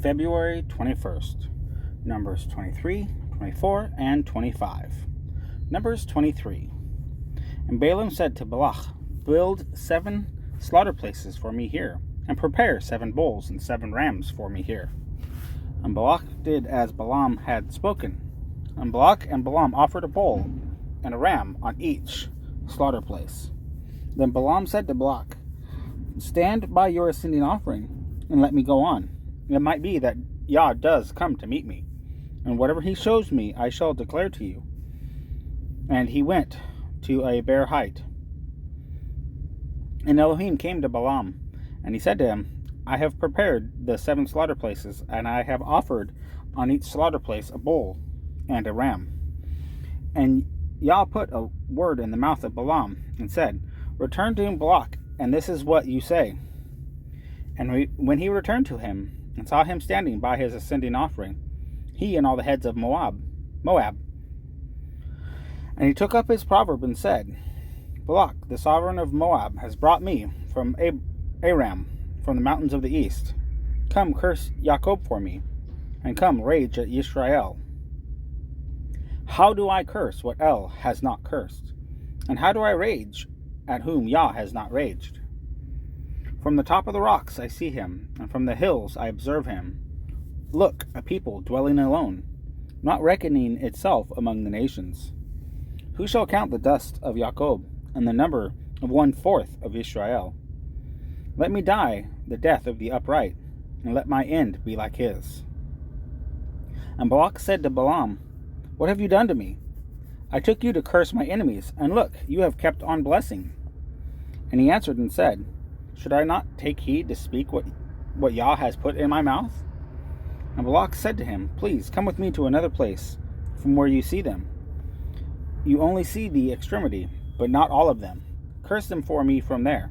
February 21st, Numbers 23, 24, and 25. Numbers 23. And Balaam said to Balak, "Build 7 slaughter places for me here, and prepare 7 bulls and 7 rams for me here." And Balak did as Balaam had spoken. And Balak and Balaam offered a bull and a ram on each slaughter place. Then Balaam said to Balak, "Stand by your ascending offering, and let me go on. It might be that Yah does come to meet me, and whatever he shows me I shall declare to you." And he went to a bare height. And Elohim came to Balaam, and he said to him, "I have prepared the 7 slaughter places, and I have offered on each slaughter place a bull and a ram." And Yah put a word in the mouth of Balaam, and said, "Return to Balak, and this is what you say." And when he returned to him, and saw him standing by his ascending offering, he and all the heads of Moab. And he took up his proverb and said, "Balak, the sovereign of Moab, has brought me from Aram, from the mountains of the east. Come, curse Jacob for me, and come, rage at Israel. How do I curse what El has not cursed? And how do I rage at whom Yah has not raged? From the top of the rocks I see him, and from the hills I observe him. Look, a people dwelling alone, not reckoning itself among the nations. Who shall count the dust of Jacob, and the number of 1/4 of Israel? Let me die the death of the upright, and let my end be like his." And Balak said to Balaam, "What have you done to me? I took you to curse my enemies, and look, you have kept on blessing." And he answered and said, "Should I not take heed to speak what Yah has put in my mouth?" And Balak said to him, "Please come with me to another place from where you see them. You only see the extremity, but not all of them. Curse them for me from there."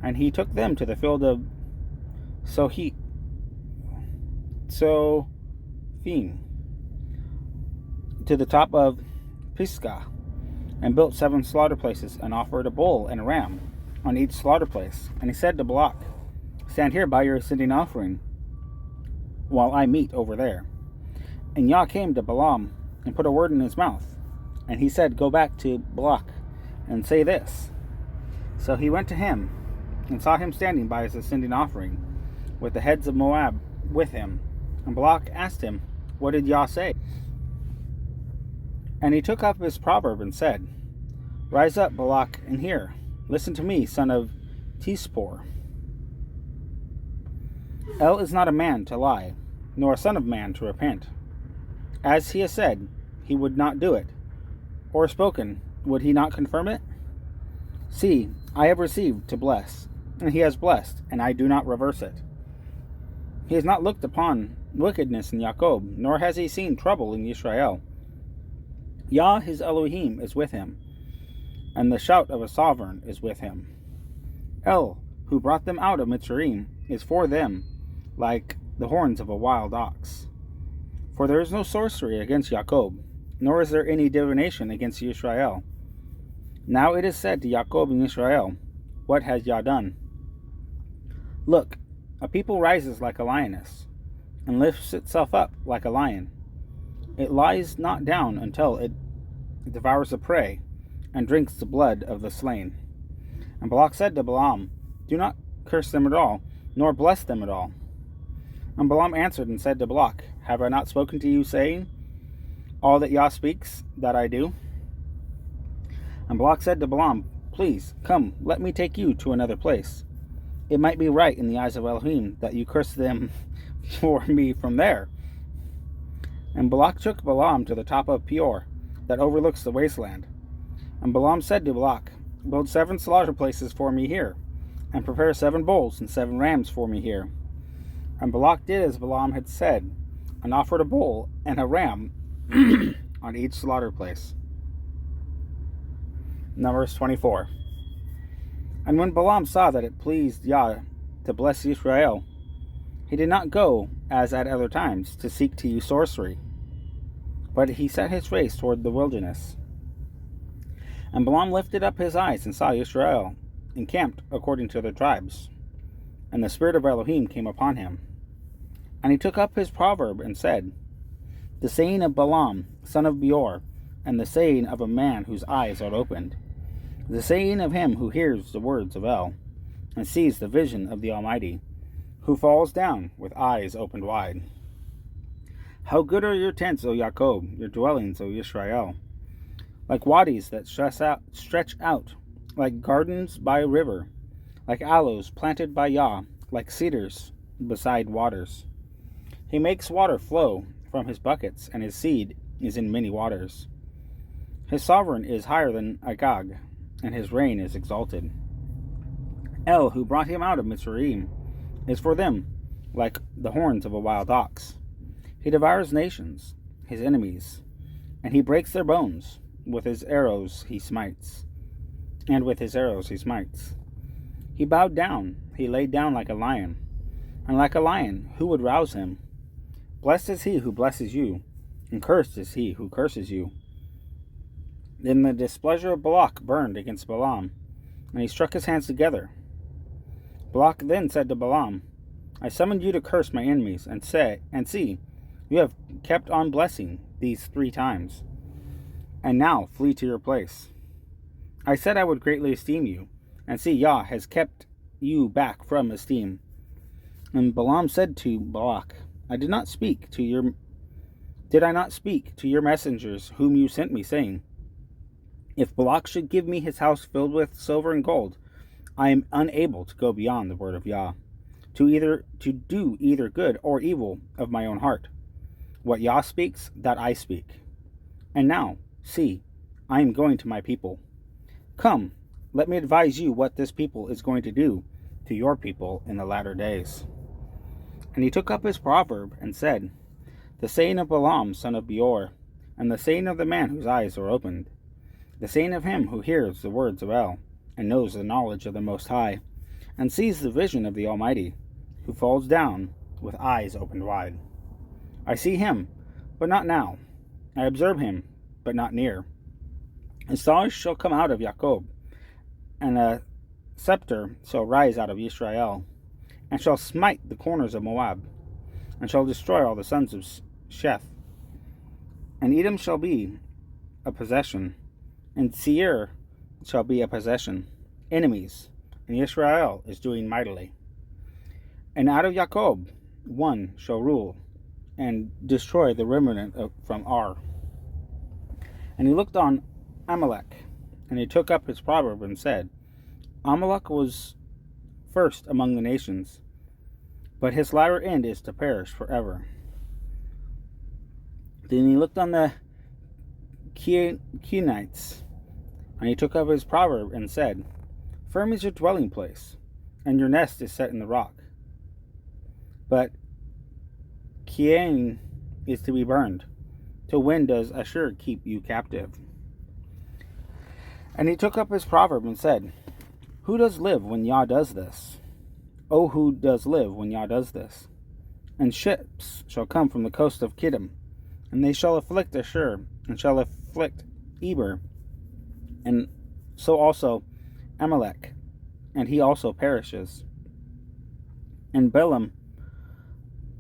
And he took them to the field of Sophim, to the top of Pisgah, and built 7 slaughter places, and offered a bull and a ram on each slaughter place. And he said to Balak, "Stand here by your ascending offering, while I meet over there." And Yah came to Balaam, and put a word in his mouth. And he said, "Go back to Balak, and say this." So he went to him, and saw him standing by his ascending offering, with the heads of Moab with him. And Balak asked him, "What did Yah say?" And he took up his proverb and said, "Rise up, Balak, and hear. Listen to me, son of Tispor. El is not a man to lie, nor a son of man to repent. As he has said, he would not do it, or spoken, would he not confirm it? See, I have received to bless, and he has blessed, and I do not reverse it. He has not looked upon wickedness in Jacob, nor has he seen trouble in Israel. Yah his Elohim is with him, and the shout of a sovereign is with him. El, who brought them out of Mitzrayim, is for them like the horns of a wild ox. For there is no sorcery against Jacob, nor is there any divination against Israel. Now it is said to Jacob and Israel, what has Yah done? Look, a people rises like a lioness, and lifts itself up like a lion. It lies not down until it devours the prey, and drinks the blood of the slain. And Balak said to Balaam, do not curse them at all, nor bless them at all. And Balaam answered and said to Balak, have I not spoken to you, saying, all that Yah speaks, that I do? And Balak said to Balaam, please, come, let me take you to another place. It might be right in the eyes of Elohim that you curse them for me from there. And Balak took Balaam to the top of Peor, that overlooks the wasteland. And Balaam said to Balak, build 7 slaughter places for me here, and prepare 7 bulls and 7 rams for me here. And Balak did as Balaam had said, and offered a bull and a ram on each slaughter place. Numbers 24. And when Balaam saw that it pleased Yah to bless Israel, he did not go, as at other times, to seek to use sorcery, but he set his face toward the wilderness. And Balaam lifted up his eyes and saw Israel encamped according to their tribes. And the spirit of Elohim came upon him. And he took up his proverb and said, the saying of Balaam, son of Beor, and the saying of a man whose eyes are opened, the saying of him who hears the words of El, and sees the vision of the Almighty, who falls down with eyes opened wide. How good are your tents, O Jacob, your dwellings, O Israel, like wadis that stretch out, like gardens by a river, like aloes planted by Yah, like cedars beside waters. He makes water flow from his buckets, and his seed is in many waters. His sovereign is higher than Agag, and his reign is exalted. El, who brought him out of Mitzrayim, is for them like the horns of a wild ox. He devours nations, his enemies, and he breaks their bones. With his arrows he smites, and with his arrows he smites. He bowed down, he laid down like a lion, and like a lion, who would rouse him? Blessed is he who blesses you, and cursed is he who curses you. Then the displeasure of Balak burned against Balaam, and he struck his hands together. Balak then said to Balaam, I summoned you to curse my enemies, and see, you have kept on blessing these 3 times. And now flee to your place. I said I would greatly esteem you, and see, Yah has kept you back from esteem. And Balaam said to Balak, Did I not speak to your messengers whom you sent me, saying, if Balak should give me his house filled with silver and gold, I am unable to go beyond the word of Yah, to do either good or evil of my own heart. What Yah speaks, that I speak. And now, see, I am going to my people. Come, let me advise you what this people is going to do to your people in the latter days. And he took up his proverb and said, the saying of Balaam, son of Beor, and the saying of the man whose eyes are opened, the saying of him who hears the words of El, and knows the knowledge of the Most High, and sees the vision of the Almighty, who falls down with eyes opened wide. I see him, but not now. I observe him, but not near. A stars shall come out of Jacob, and a scepter shall rise out of Israel, and shall smite the corners of Moab, and shall destroy all the sons of Sheth. And Edom shall be a possession, and Seir shall be a possession, enemies, and Israel is doing mightily. And out of Jacob 1 shall rule, and destroy the remnant from Ar. And he looked on Amalek, and he took up his proverb and said, Amalek was first among the nations, but his latter end is to perish forever. Then he looked on the Kenites, and he took up his proverb and said, firm is your dwelling place, and your nest is set in the rock. But Kien is to be burned. Till when does Ashur keep you captive? And he took up his proverb and said, who does live when Yah does this? Oh, who does live when Yah does this? And ships shall come from the coast of Kiddim, and they shall afflict Ashur, and shall afflict Eber, and so also Amalek, and he also perishes. And Balaam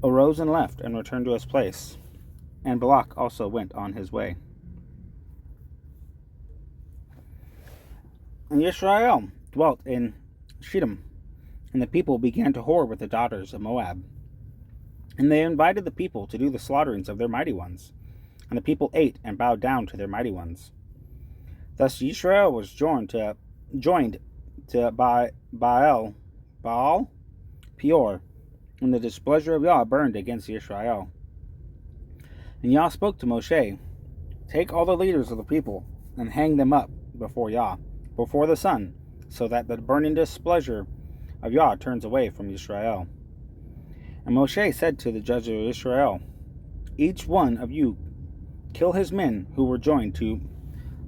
arose and left, and returned to his place, and Balak also went on his way. And Israel dwelt in Shittim, and the people began to whore with the daughters of Moab. And they invited the people to do the slaughterings of their mighty ones, and the people ate and bowed down to their mighty ones. Thus Israel was joined to Baal Peor, and the displeasure of Yah burned against Israel. And Yah spoke to Moshe, take all the leaders of the people, and hang them up before Yah, before the sun, so that the burning displeasure of Yah turns away from Israel. And Moshe said to the judges of Israel, each one of you kill his men who were joined to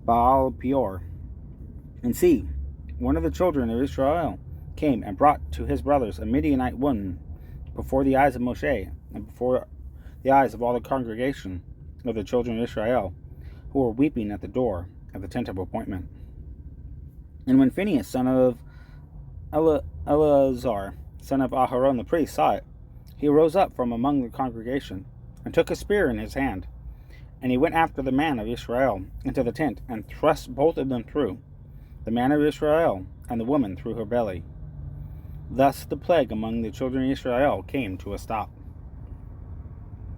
Baal Peor. And see, one of the children of Israel came and brought to his brothers a Midianite woman before the eyes of Moshe, and before the eyes of all the congregation of the children of Israel, who were weeping at the door of the tent of appointment. And when Phinehas, son of Eleazar, son of Aharon the priest, saw it, he rose up from among the congregation, and took a spear in his hand. And he went after the man of Israel into the tent, and thrust both of them through, the man of Israel and the woman through her belly. Thus the plague among the children of Israel came to a stop.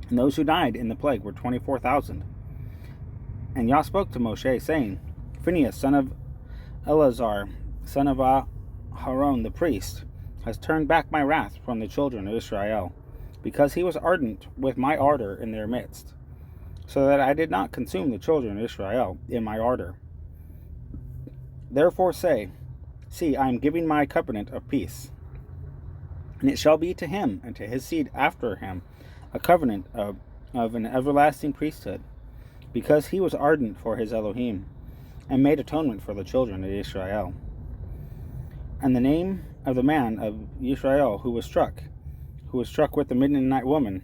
And those who died in the plague were 24,000. And Yah spoke to Moshe, saying, Phinehas, son of Eleazar, son of Aaron the priest, has turned back my wrath from the children of Israel, because he was ardent with my ardor in their midst, so that I did not consume the children of Israel in my ardor. Therefore say, See, I am giving my covenant of peace, and it shall be to him and to his seed after him a covenant of an everlasting priesthood, because he was ardent for his Elohim, and made atonement for the children of Israel. And the name of the man of Israel who was struck with the Midianite woman,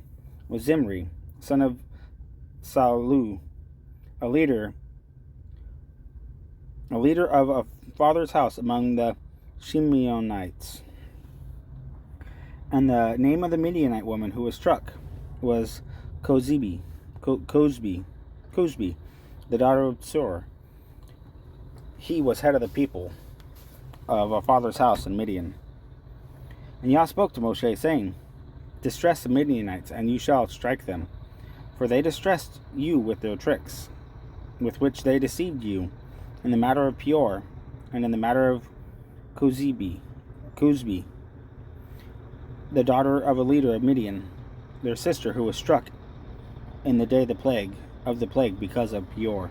was Zimri, son of Salu, a leader of a father's house among the Shimeonites. And the name of the Midianite woman who was struck was Cozbi, the daughter of Sur. He was head of the people of a father's house in Midian. And Yah spoke to Moshe, saying, Distress the Midianites, and you shall strike them, for they distressed you with their tricks, with which they deceived you, in the matter of Peor, and in the matter of Cozbi, the daughter of a leader of Midian, their sister, who was struck in the day of the plague because of Peor.